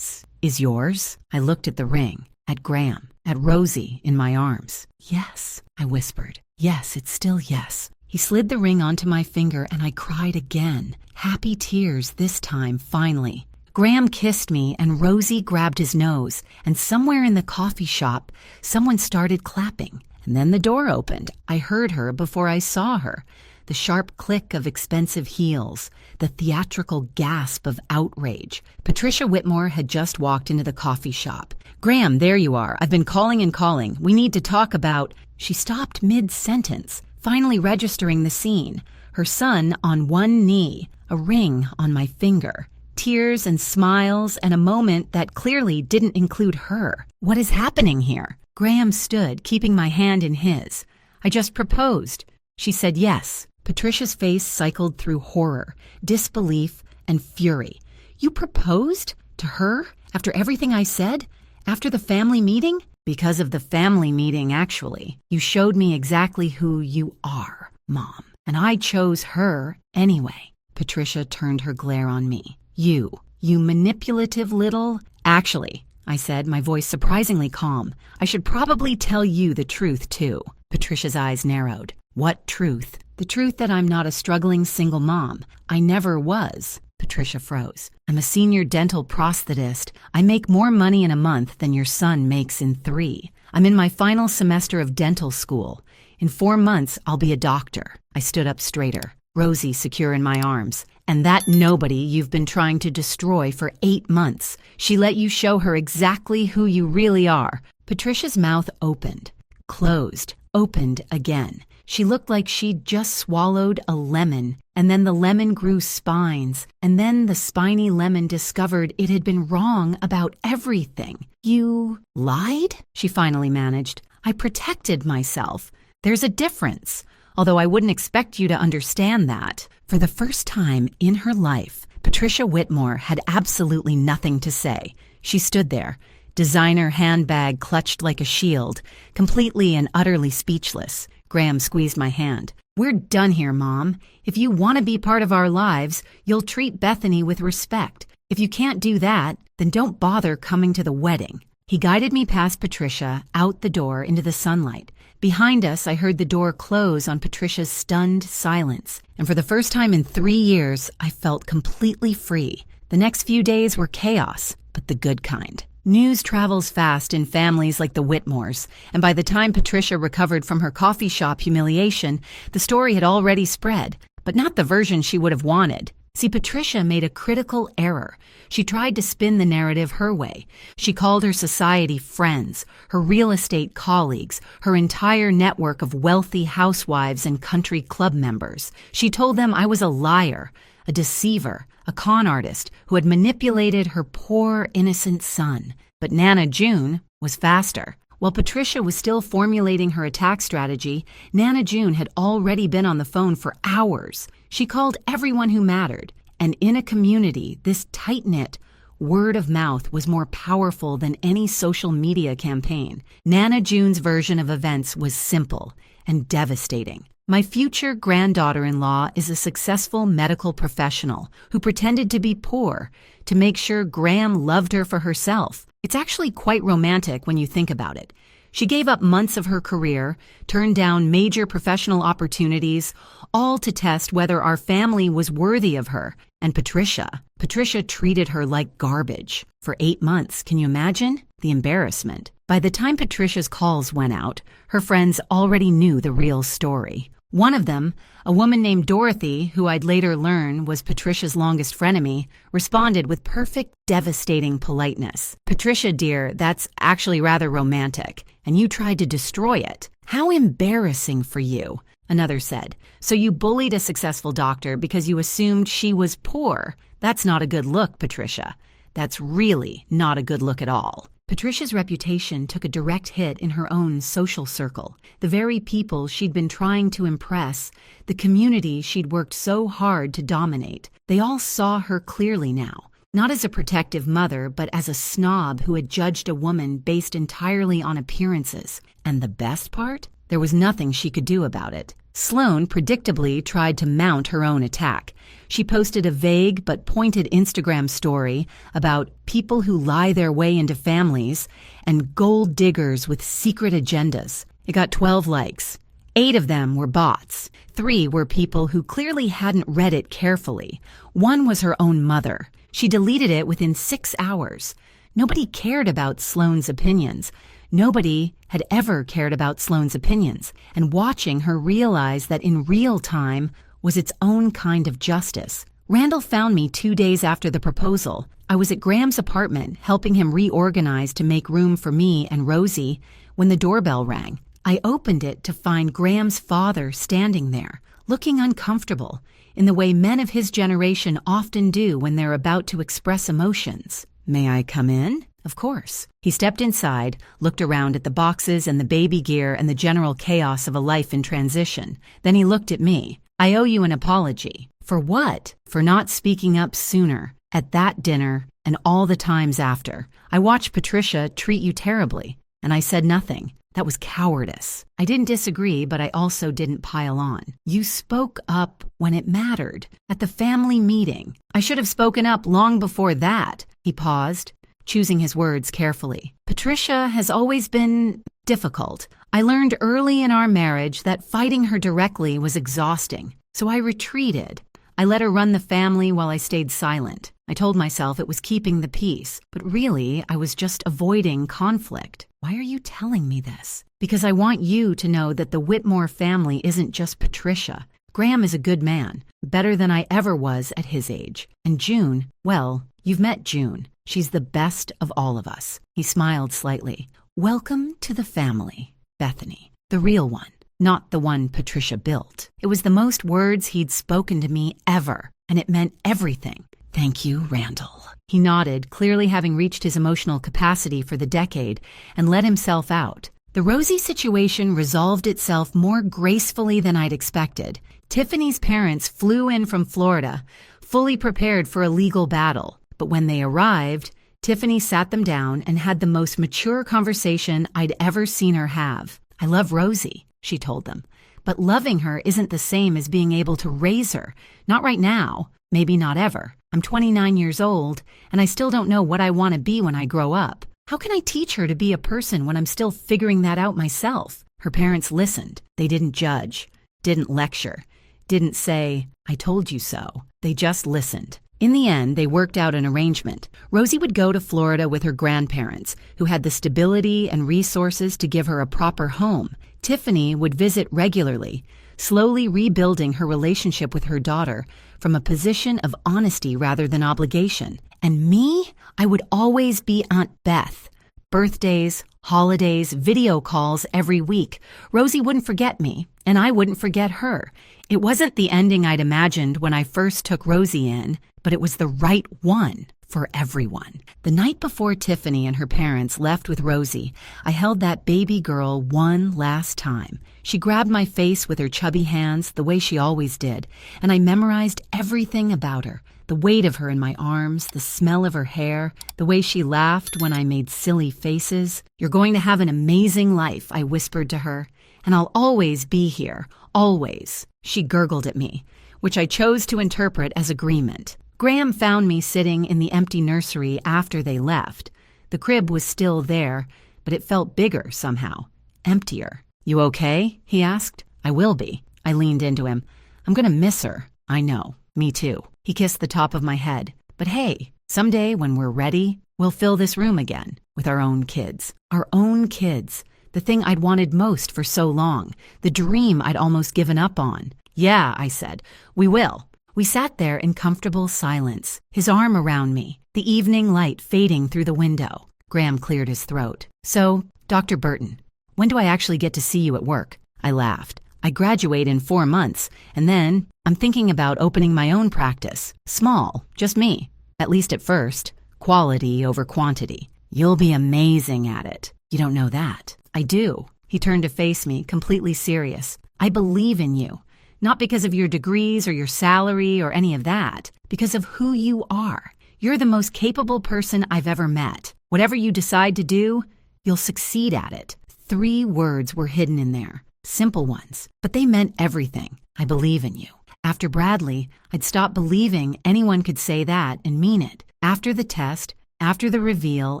is yours? I looked at the ring, at Graham, at Rosie in my arms. Yes, I whispered. Yes, it's still yes. He slid the ring onto my finger and I cried again. Happy tears this time, finally. Graham kissed me and Rosie grabbed his nose, and somewhere in the coffee shop, someone started clapping. And then the door opened. I heard her before I saw her. The sharp click of expensive heels, the theatrical gasp of outrage. Patricia Whitmore had just walked into the coffee shop. Graham, there you are. I've been calling and calling. We need to talk about... She stopped mid-sentence, finally registering the scene. Her son on one knee, a ring on my finger. Tears and smiles and a moment that clearly didn't include her. What is happening here? Graham stood, keeping my hand in his. I just proposed. She said yes. Patricia's face cycled through horror, disbelief, and fury. You proposed? To her? After everything I said? After the family meeting? Because of the family meeting, actually. You showed me exactly who you are, Mom. And I chose her anyway. Patricia turned her glare on me. You manipulative little... Actually, I said, my voice surprisingly calm. I should probably tell you the truth, too. Patricia's eyes narrowed. What truth? The truth that I'm not a struggling single mom. I never was. Patricia froze. I'm a senior dental prosthetist. I make more money in a month than your son makes in 3. I'm in my final semester of dental school. In 4 months, I'll be a doctor. I stood up straighter, Rosie secure in my arms. And that nobody you've been trying to destroy for 8 months. She let you show her exactly who you really are. Patricia's mouth opened, closed, opened again. She looked like she'd just swallowed a lemon, and then the lemon grew spines, and then the spiny lemon discovered it had been wrong about everything. You lied? She finally managed. I protected myself. There's a difference, although I wouldn't expect you to understand that. For the first time in her life, Patricia Whitmore had absolutely nothing to say. She stood there, designer handbag clutched like a shield, completely and utterly speechless. Graham squeezed my hand. We're done here, Mom. If you want to be part of our lives, you'll treat Bethany with respect. If you can't do that, then don't bother coming to the wedding. He guided me past Patricia, out the door into the sunlight. Behind us, I heard the door close on Patricia's stunned silence. And for the first time in 3 years, I felt completely free. The next few days were chaos, but the good kind. News travels fast in families like the Whitmores, and by the time Patricia recovered from her coffee shop humiliation, the story had already spread, but not the version she would have wanted. See, Patricia made a critical error. She tried to spin the narrative her way. She called her society friends, her real estate colleagues, her entire network of wealthy housewives and country club members. She told them I was a liar, a deceiver, a con artist who had manipulated her poor, innocent son. But Nana June was faster. While Patricia was still formulating her attack strategy, Nana June had already been on the phone for hours. She called everyone who mattered, and in a community this tight-knit, word of mouth was more powerful than any social media campaign. Nana June's version of events was simple and devastating. My future granddaughter-in-law is a successful medical professional who pretended to be poor to make sure Graham loved her for herself. It's actually quite romantic when you think about it. She gave up months of her career, turned down major professional opportunities, all to test whether our family was worthy of her. And Patricia treated her like garbage. For 8 months, can you imagine? The embarrassment. By the time Patricia's calls went out, her friends already knew the real story. One of them, a woman named Dorothy, who I'd later learn was Patricia's longest frenemy, responded with perfect, devastating politeness. "Patricia, dear, that's actually rather romantic, and you tried to destroy it. How embarrassing for you," another said. "So you bullied a successful doctor because you assumed she was poor. That's not a good look, Patricia. That's really not a good look at all." Patricia's reputation took a direct hit in her own social circle. The very people she'd been trying to impress, the community she'd worked so hard to dominate, they all saw her clearly now. Not as a protective mother, but as a snob who had judged a woman based entirely on appearances. And the best part? There was nothing she could do about it. Sloane predictably tried to mount her own attack. She posted a vague but pointed Instagram story about people who lie their way into families and gold diggers with secret agendas. It got 12 likes. 8 of them were bots. 3 were people who clearly hadn't read it carefully. 1 was her own mother. She deleted it within 6 hours. Nobody cared about Sloane's opinions. Nobody had ever cared about Sloane's opinions, and watching her realize that in real time was its own kind of justice. Randall found me 2 days after the proposal. I was at Graham's apartment helping him reorganize to make room for me and Rosie when the doorbell rang. I opened it to find Graham's father standing there, looking uncomfortable, in the way men of his generation often do when they're about to express emotions. "May I come in?" Of course. He stepped inside, looked around at the boxes and the baby gear and the general chaos of a life in transition. Then he looked at me. "I owe you an apology." "For what?" "For not speaking up sooner, at that dinner, and all the times after. I watched Patricia treat you terribly, and I said nothing. That was cowardice." I didn't disagree, but I also didn't pile on. "You spoke up when it mattered, at the family meeting. I should have spoken up long before that." He paused, choosing his words carefully. "Patricia has always been difficult. I learned early in our marriage that fighting her directly was exhausting, so I retreated. I let her run the family while I stayed silent. I told myself it was keeping the peace, but really I was just avoiding conflict." "Why are you telling me this?" "Because I want you to know that the Whitmore family isn't just Patricia. Graham is a good man, better than I ever was at his age. And June, well, you've met June. She's the best of all of us." He smiled slightly. "Welcome to the family, Bethany. The real one, not the one Patricia built." It was the most words he'd spoken to me ever, and it meant everything. "Thank you, Randall." He nodded, clearly having reached his emotional capacity for the decade, and let himself out. The Rosie situation resolved itself more gracefully than I'd expected. Tiffany's parents flew in from Florida, fully prepared for a legal battle. But when they arrived, Tiffany sat them down and had the most mature conversation I'd ever seen her have. "I love Rosie," she told them, "but loving her isn't the same as being able to raise her. Not right now, maybe not ever. I'm 29 years old, and I still don't know what I want to be when I grow up. How can I teach her to be a person when I'm still figuring that out myself?" Her parents listened. They didn't judge, didn't lecture, didn't say, "I told you so." They just listened. In the end, they worked out an arrangement. Rosie would go to Florida with her grandparents, who had the stability and resources to give her a proper home. Tiffany would visit regularly, slowly rebuilding her relationship with her daughter from a position of honesty rather than obligation. And me? I would always be Aunt Beth. Birthdays, holidays, video calls every week. Rosie wouldn't forget me, and I wouldn't forget her. It wasn't the ending I'd imagined when I first took Rosie in, but it was the right one. for everyone. The night before Tiffany and her parents left with Rosie, I held that baby girl one last time. She grabbed my face with her chubby hands the way she always did, and I memorized everything about her. The weight of her in my arms, the smell of her hair, the way she laughed when I made silly faces. "You're going to have an amazing life," I whispered to her, "and I'll always be here, always." She gurgled at me, which I chose to interpret as agreement. Graham found me sitting in the empty nursery after they left. The crib was still there, but it felt bigger somehow, emptier. "You okay?" he asked. "I will be." I leaned into him. "I'm gonna miss her." "I know. Me too." He kissed the top of my head. "But hey, someday when we're ready, we'll fill this room again with our own kids." Our own kids. The thing I'd wanted most for so long. The dream I'd almost given up on. "Yeah," I said. "We will." We sat there in comfortable silence, his arm around me, the evening light fading through the window. Graham cleared his throat. "So, Dr. Burton, when do I actually get to see you at work?" I laughed. "I graduate in 4 months, and then I'm thinking about opening my own practice. Small, just me. At least at first. Quality over quantity." "You'll be amazing at it." "You don't know that." "I do." He turned to face me, completely serious. "I believe in you. Not because of your degrees or your salary or any of that, because of who you are. You're the most capable person I've ever met. Whatever you decide to do, you'll succeed at it." 3 words were hidden in there, simple ones, but they meant everything. I believe in you. After Bradley, I'd stopped believing anyone could say that and mean it. After the test, after the reveal,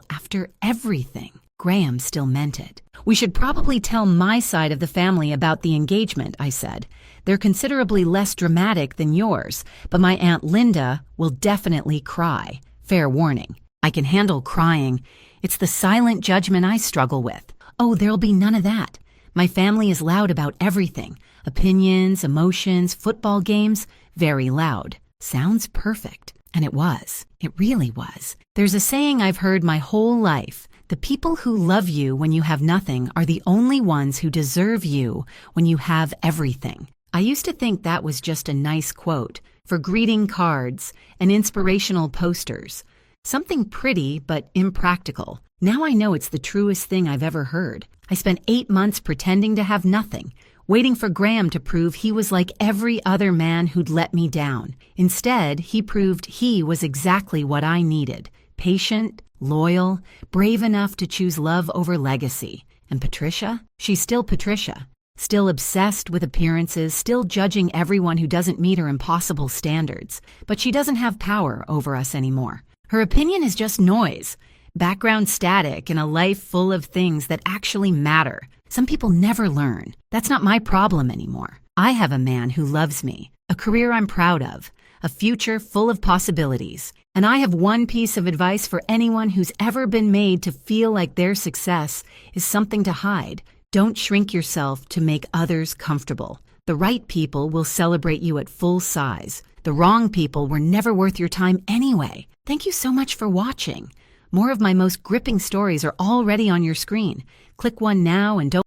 after everything, Graham still meant it. "We should probably tell my side of the family about the engagement," I said. "They're considerably less dramatic than yours, but my Aunt Linda will definitely cry. Fair warning. I can handle crying. It's the silent judgment I struggle with." "Oh, there'll be none of that. My family is loud about everything. Opinions, emotions, football games, very loud." Sounds perfect. And it was. It really was. There's a saying I've heard my whole life. The people who love you when you have nothing are the only ones who deserve you when you have everything. I used to think that was just a nice quote for greeting cards and inspirational posters. Something pretty but impractical. Now I know it's the truest thing I've ever heard. I spent 8 months pretending to have nothing, waiting for Graham to prove he was like every other man who'd let me down. Instead, he proved he was exactly what I needed. Patient, loyal, brave enough to choose love over legacy. And Patricia? She's still Patricia. Still obsessed with appearances, still judging everyone who doesn't meet her impossible standards. But she doesn't have power over us anymore. Her opinion is just noise, background static in a life full of things that actually matter. Some people never learn. That's not my problem anymore. I have a man who loves me, a career I'm proud of, a future full of possibilities. And I have one piece of advice for anyone who's ever been made to feel like their success is something to hide. Don't shrink yourself to make others comfortable. The right people will celebrate you at full size. The wrong people were never worth your time anyway. Thank you so much for watching. More of my most gripping stories are already on your screen. Click one now and don't